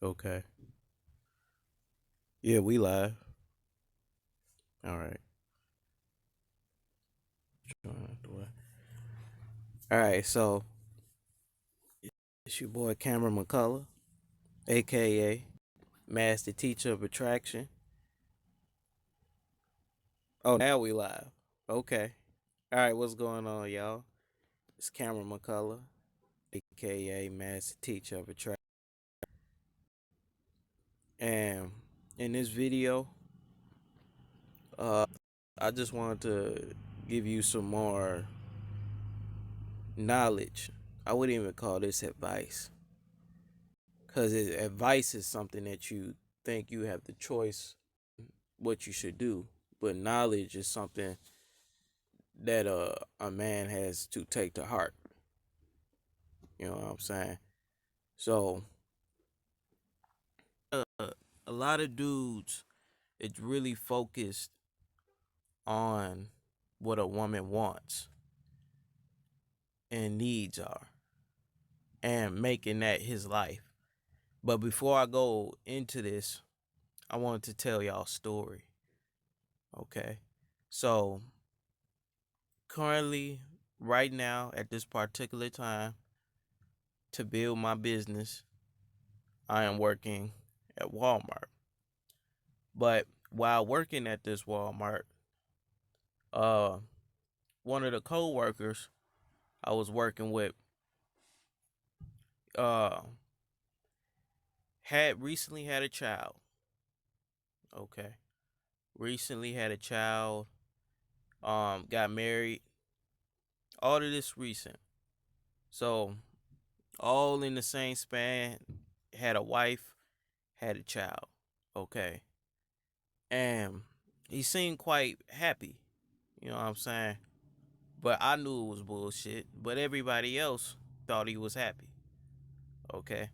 Okay. Yeah, we live. All right. All right. So it's your boy Cameron McCullough, aka Master Teacher of Attraction. Oh, now we live. Okay. All right. What's going on, y'all? It's Cameron McCullough, aka Master Teacher of Attraction. And in this video, I just wanted to give you some more knowledge. I wouldn't even call this advice, because advice is something that you think you have the choice what you should do, but knowledge is something that a man has to take to heart. You know what I'm saying? So a lot of dudes, it's really focused on what a woman wants and needs are, and making that his life. But before I go into this, I wanted to tell y'all a story. Okay. So currently, right now, at this particular time, to build my business, I am working at Walmart. But while working at this Walmart, uh, one of the co-workers I was working with, uh, had recently had a child. Okay, recently had a child. Got married. All of this recent. So all in the same span. Had a wife. Had a child. Okay, and he seemed quite happy. You know what I'm saying? But I knew it was bullshit. But everybody else thought he was happy. Okay.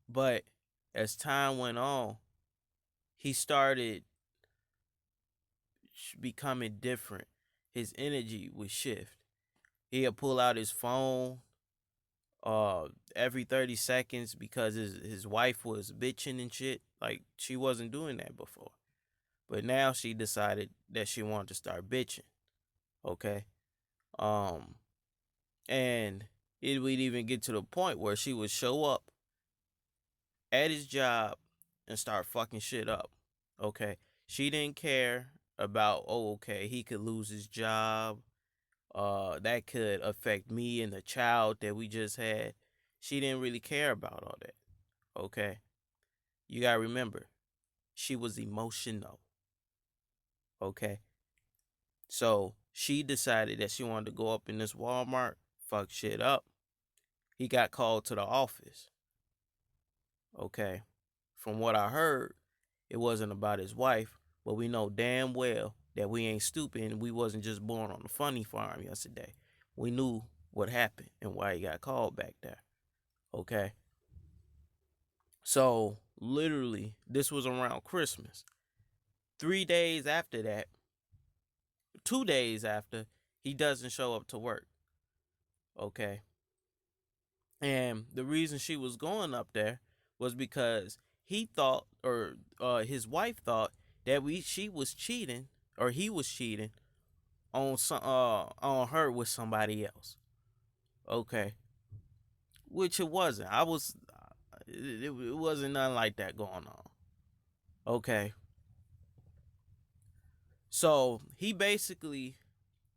But as time went on, he started becoming different. His energy would shift. He'd pull out his phone every 30 seconds because his wife was bitching and shit. Like, she wasn't doing that before. But now she decided that she wanted to start bitching. Okay. Um and it would even get to the point where she would show up at his job and start fucking shit up. Okay. She didn't care about, oh, okay, he could lose his job. That could affect me and the child that we just had. She didn't really care about all that. Okay. You gotta remember, she was emotional. Okay. So she decided that she wanted to go up in this Walmart, fuck shit up. He got called to the office. Okay. From what I heard, it wasn't about his wife, but we know damn well that we ain't stupid and we wasn't just born on the funny farm yesterday. We knew what happened and why he got called back there. Okay. So literally, this was around Christmas. 3 days after that, 2 days after, he doesn't show up to work. Okay. And the reason she was going up there was because he thought, or his wife thought, that she was cheating, or he was cheating on her with somebody else. Okay, which it wasn't. It wasn't nothing like that going on. Okay, so he basically,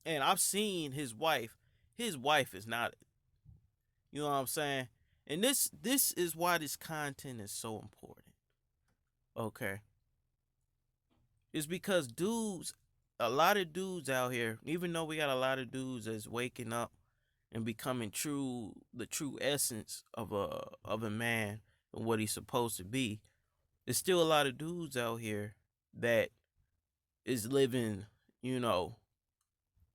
and I've seen his wife. His wife is not, you know what I'm saying? And this is why this content is so important. Okay, it's because dudes, a lot of dudes out here, even though we got a lot of dudes that's waking up and becoming the true essence of a man and what he's supposed to be, there's still a lot of dudes out here that is living, you know,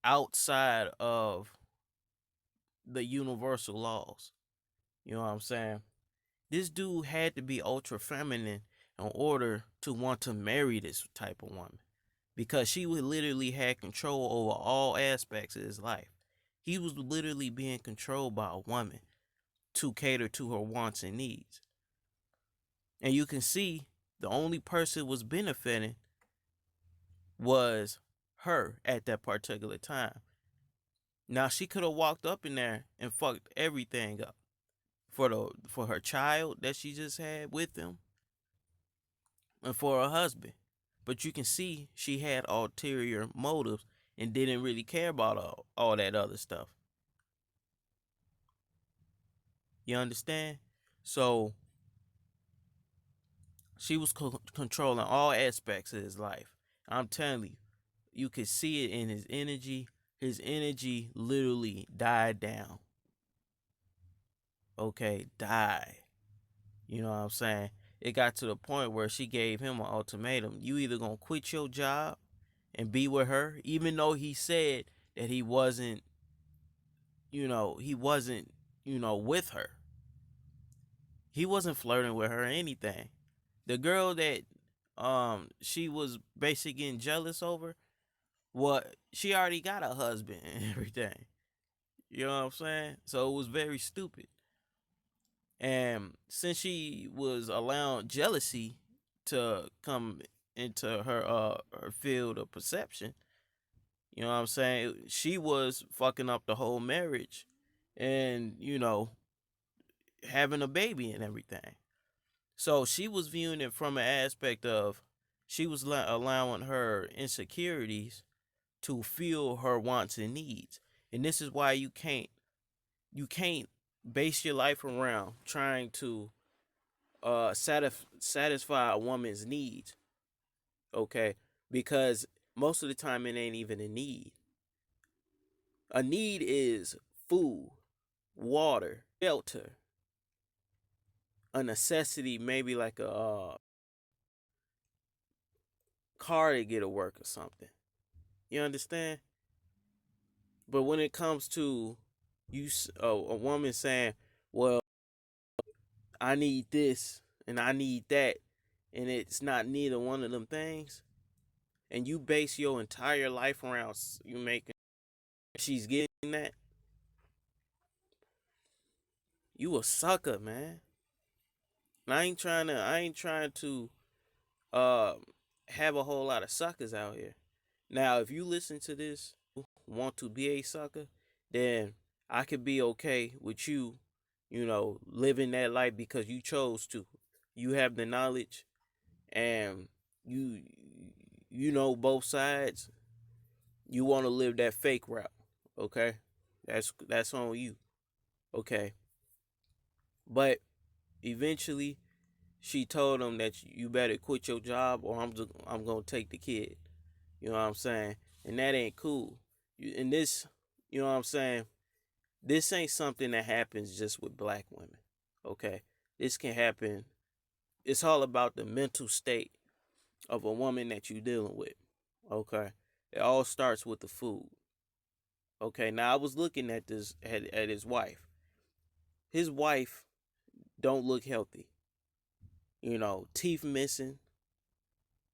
outside of the universal laws. You know what I'm saying? This dude had to be ultra feminine in order to want to marry this type of woman, because she would literally had control over all aspects of his life. He was literally being controlled by a woman to cater to her wants and needs. And you can see the only person was benefiting was her at that particular time. Now she could have walked up in there and fucked everything up for her child that she just had with him and for her husband. But you can see she had ulterior motives and didn't really care about all that other stuff. You understand? So she was controlling all aspects of his life. I'm telling you, you could see it in his energy. His energy literally died down. Okay, died. You know what I'm saying? It got to the point where she gave him an ultimatum. You either gonna quit your job and be with her, even though he said that he wasn't, he wasn't, with her. He wasn't flirting with her or anything. The girl that she was basically getting jealous over, what she already got a husband and everything. You know what I'm saying? So it was very stupid. And since she was allowing jealousy to come into her field of perception, you know what I'm saying? She was fucking up the whole marriage and, having a baby and everything. So she was viewing it from an aspect of she was allowing her insecurities to fuel her wants and needs. And this is why you can't base your life around trying to satisfy a woman's needs, okay? Because most of the time it ain't even a need. A need is food, water, shelter, a necessity, maybe like a car to get to work or something. You understand? But when it comes to a woman saying, "Well, I need this and I need that," and it's not neither one of them things, and you base your entire life around you making she's getting that, you a sucker, man. And I ain't trying to uh have a whole lot of suckers out here. Now, if you listen to this, want to be a sucker, then I could be okay with you, living that life because you chose to. You have the knowledge and you you know both sides. You want to live that fake route, okay? That's on you, okay? But eventually, she told him that you better quit your job or I'm gonna take the kid. You know what I'm saying? And that ain't cool. And this, you know what I'm saying? This ain't something that happens just with black women, okay? This can happen. It's all about the mental state of a woman that you're dealing with, okay? It all starts with the food. Okay, now I was looking at at his wife. His wife don't look healthy. Teeth missing.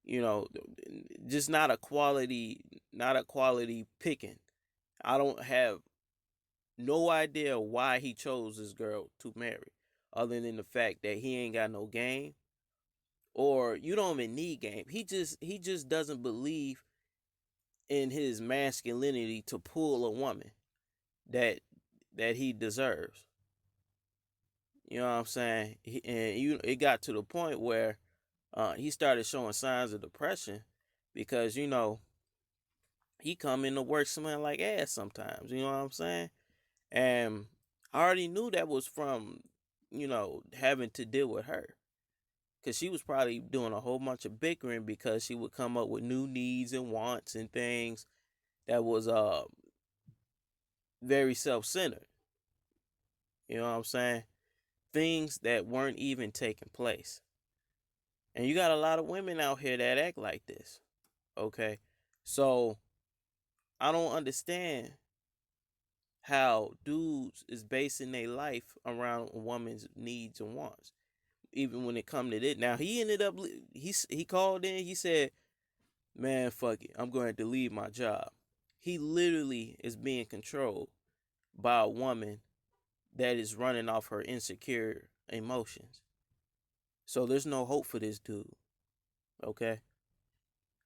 You know, just not a quality picking. I don't have no idea why he chose this girl to marry, other than the fact that he ain't got no game, or you don't even need game. He just doesn't believe in his masculinity to pull a woman that he deserves. You know what I'm saying? It got to the point where he started showing signs of depression because he come into work smelling like ass sometimes. You know what I'm saying? And I already knew that was from having to deal with her because she was probably doing a whole bunch of bickering because she would come up with new needs and wants and things that was very self-centered. You know what I'm saying? Things that weren't even taking place. And you got a lot of women out here that act like this. Okay. So I don't understand how dudes is basing their life around a woman's needs and wants. Even when it come to this. Now he ended up he called in, he said, "Man, fuck it. I'm going to leave my job." He literally is being controlled by a woman that is running off her insecure emotions. So there's no hope for this dude. Okay.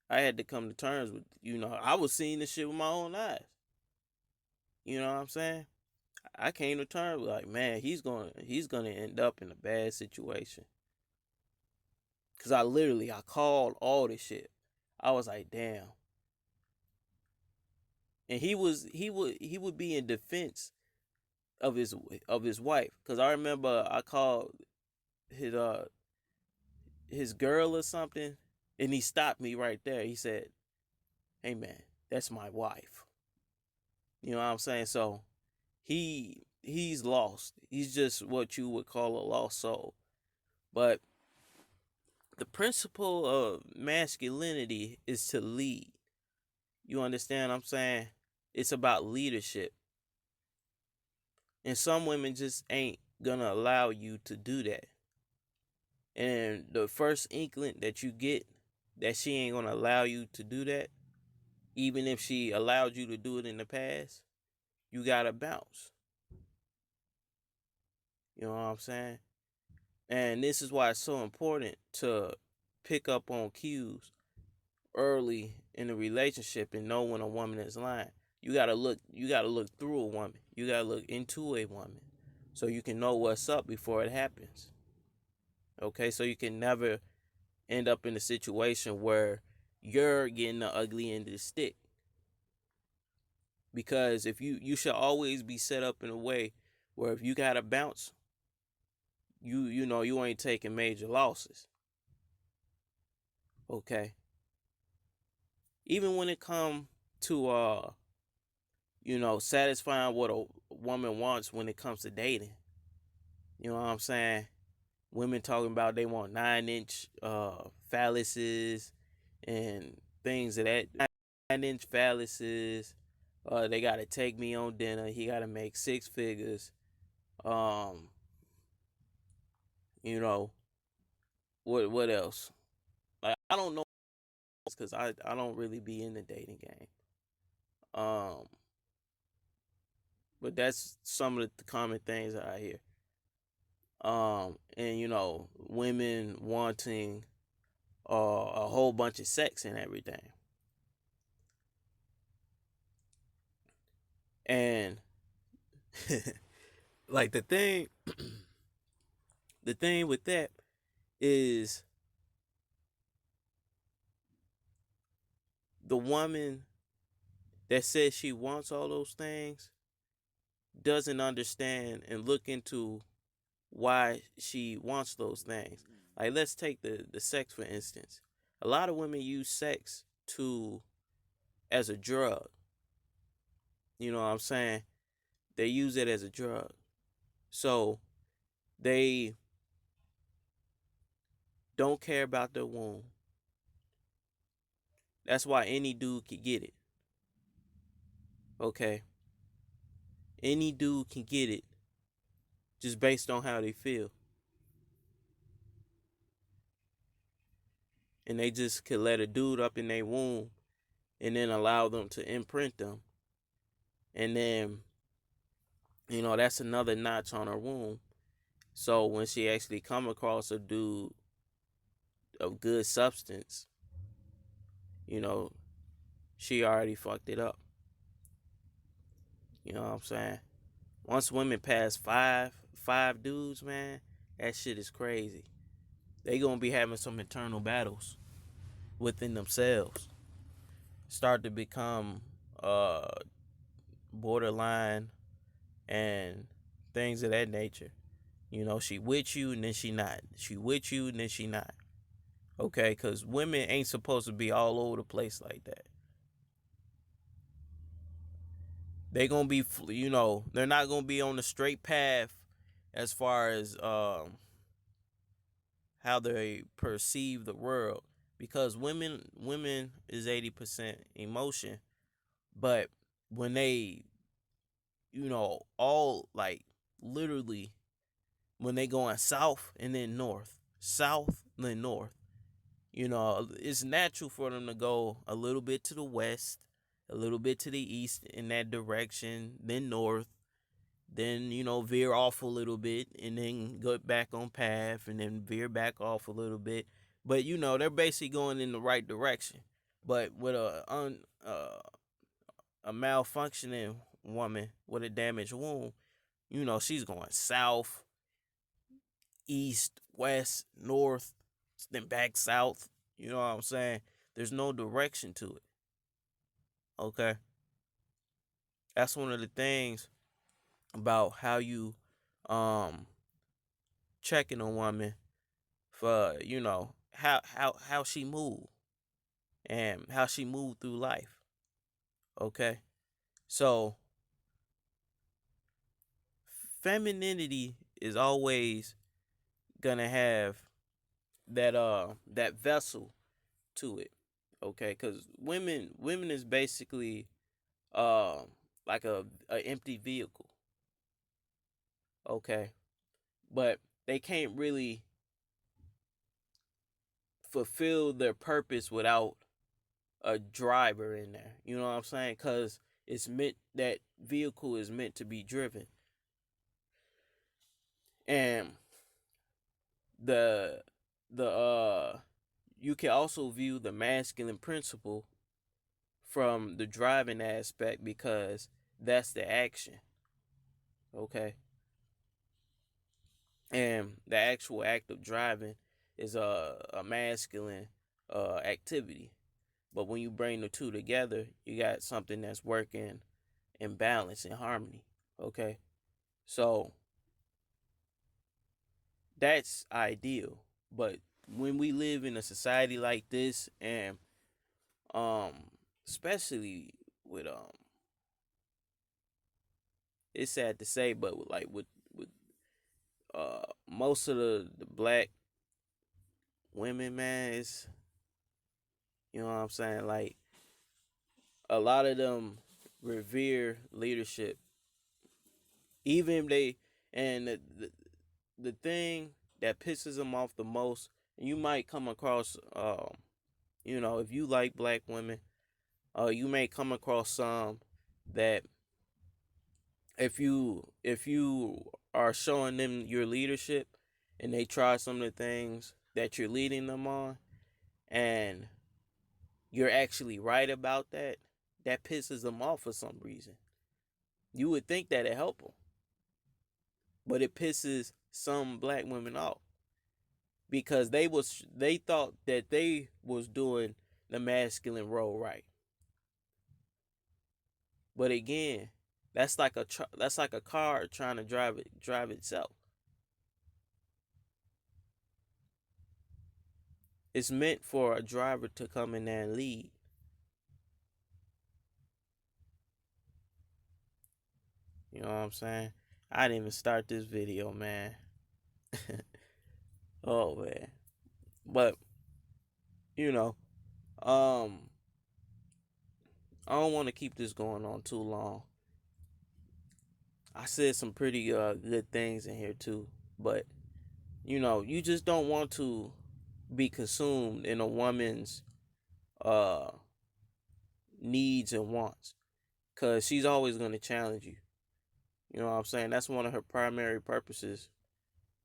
I had to come to terms with, I was seeing this shit with my own eyes. You know what I'm saying? I came to terms with, like, man, he's gonna end up in a bad situation. Cause I called all this shit. I was like, damn. And he would be in defense of his wife. Cause I remember I called his his girl or something, and he stopped me right there. He said, "Hey man, that's my wife." You know what I'm saying? So he's lost. He's just what you would call a lost soul. But the principle of masculinity is to lead. You understand what I'm saying? It's about leadership. And some women just ain't gonna allow you to do that. And the first inkling that you get that she ain't gonna allow you to do that, even if she allowed you to do it in the past, you gotta bounce. You know what I'm saying? And this is why it's so important to pick up on cues early in a relationship and know when a woman is lying. You gotta look through a woman. You gotta look into a woman. So you can know what's up before it happens. Okay, so you can never end up in a situation where you're getting the ugly end of the stick. Because if you should always be set up in a way where if you gotta bounce, you ain't taking major losses. Okay. Even when it come to satisfying what a woman wants when it comes to dating. You know what I'm saying? Women talking about they want 9-inch phalluses and things of that 9-inch phalluses. They gotta take me on dinner. He gotta make 6 figures. Um, you know, what else? Like, I don't know, because I don't really be in the dating game. Um, but that's some of the common things that I hear. And women wanting a whole bunch of sex and everything. And like the thing with that is the woman that says she wants all those things doesn't understand and look into why she wants those things. Like, let's take the sex for instance. A lot of women use sex to as a drug. You know what I'm saying? They use it as a drug. So they don't care about their womb. That's why any dude can get it. Okay? Any dude can get it just based on how they feel. And they just could let a dude up in their womb and then allow them to imprint them. And then, that's another notch on her womb. So when she actually come across a dude of good substance, you know, she already fucked it up. You know what I'm saying? Once women pass five dudes, man, that shit is crazy. They gonna be having some internal battles within themselves. Start to become borderline and things of that nature. She with you and then she not. She with you and then she not. Okay, because women ain't supposed to be all over the place like that. They gonna be, they're not gonna be on the straight path as far as how they perceive the world, because women is 80% emotion, but when they, all like literally when they going south and then north, south then north, it's natural for them to go a little bit to the west, a little bit to the east in that direction, then north, then veer off a little bit, and then go back on path, and then veer back off a little bit. But they're basically going in the right direction. But with a malfunctioning woman with a damaged womb, she's going south, east, west, north, then back south. You know what I'm saying? There's no direction to it. Okay. That's one of the things about how you um checking a woman for, how she move and how she move through life. Okay. So femininity is always gonna have that vessel to it. Okay, because women is basically uh like a empty vehicle. Okay, but they can't really fulfill their purpose without a driver in there. You know what I'm saying? Because that vehicle is meant to be driven. And the the you can also view the masculine principle from the driving aspect, because that's the action. Okay. And the actual act of driving is a masculine activity. But when you bring the two together, you got something that's working in balance, in harmony. Okay. So that's ideal. But when we live in a society like this, and um especially with it's sad to say, but with most of the black women, man, it's, you know what I'm saying, like, a lot of them revere leadership, even if they, and the thing that pisses them off the most, and you might come across, if you like black women, you may come across some that, if you are showing them your leadership, and they try some of the things that you're leading them on, and you're actually right about that, that pisses them off for some reason. You would think that it help them, but it pisses some black women off, because they thought that they was doing the masculine role right. But again, that's like a car trying to drive itself. It's meant for a driver to come in there and lead. You know what I'm saying? I didn't even start this video, man. Oh man. But you know, um, I don't want to keep this going on too long. I said some pretty good things in here too, but you just don't want to be consumed in a woman's uh needs and wants, cuz she's always going to challenge you. You know what I'm saying? That's one of her primary purposes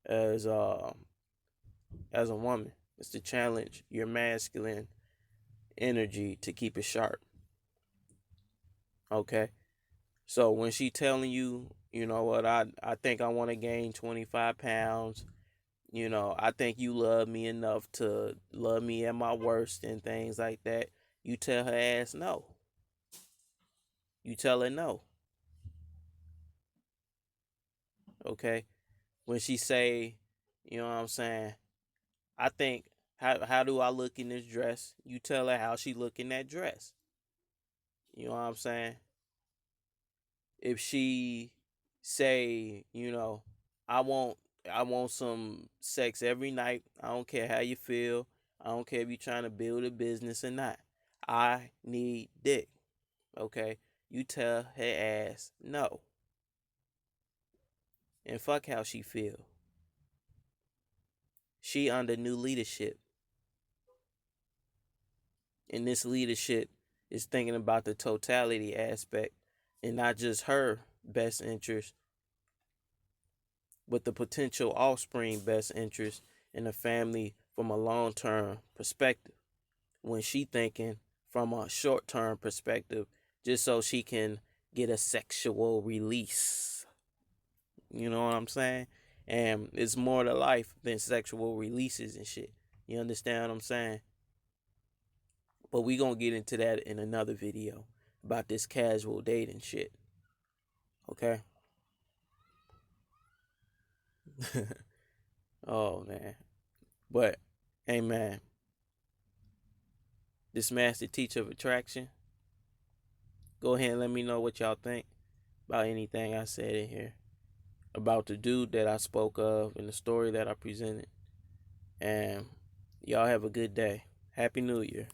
as as a woman. It's to challenge your masculine energy to keep it sharp. Okay? So when she telling you, you know what, I think I want to gain 25 pounds, I think you love me enough to love me at my worst and things like that, you tell her ass no. You tell her no. Okay? When she say, you know what I'm saying, I think, how do I look in this dress? You tell her how she look in that dress. You know what I'm saying? If she say, I want I want some sex every night. I don't care how you feel. I don't care if you're trying to build a business or not. I need dick. Okay? You tell her ass no. And fuck how she feel. She under new leadership. And this leadership is thinking about the totality aspect, and not just her best interest, but the potential offspring best interest in the family from a long-term perspective, when she thinking from a short-term perspective just so she can get a sexual release. You know what I'm saying? And it's more to life than sexual releases and shit. You understand what I'm saying? But we gonna get into that in another video about this casual dating shit. Okay? Oh man. But hey man, this master teacher of attraction, go ahead and let me know what y'all think about anything I said in here, about the dude that I spoke of and the story that I presented. And y'all have a good day. Happy New Year.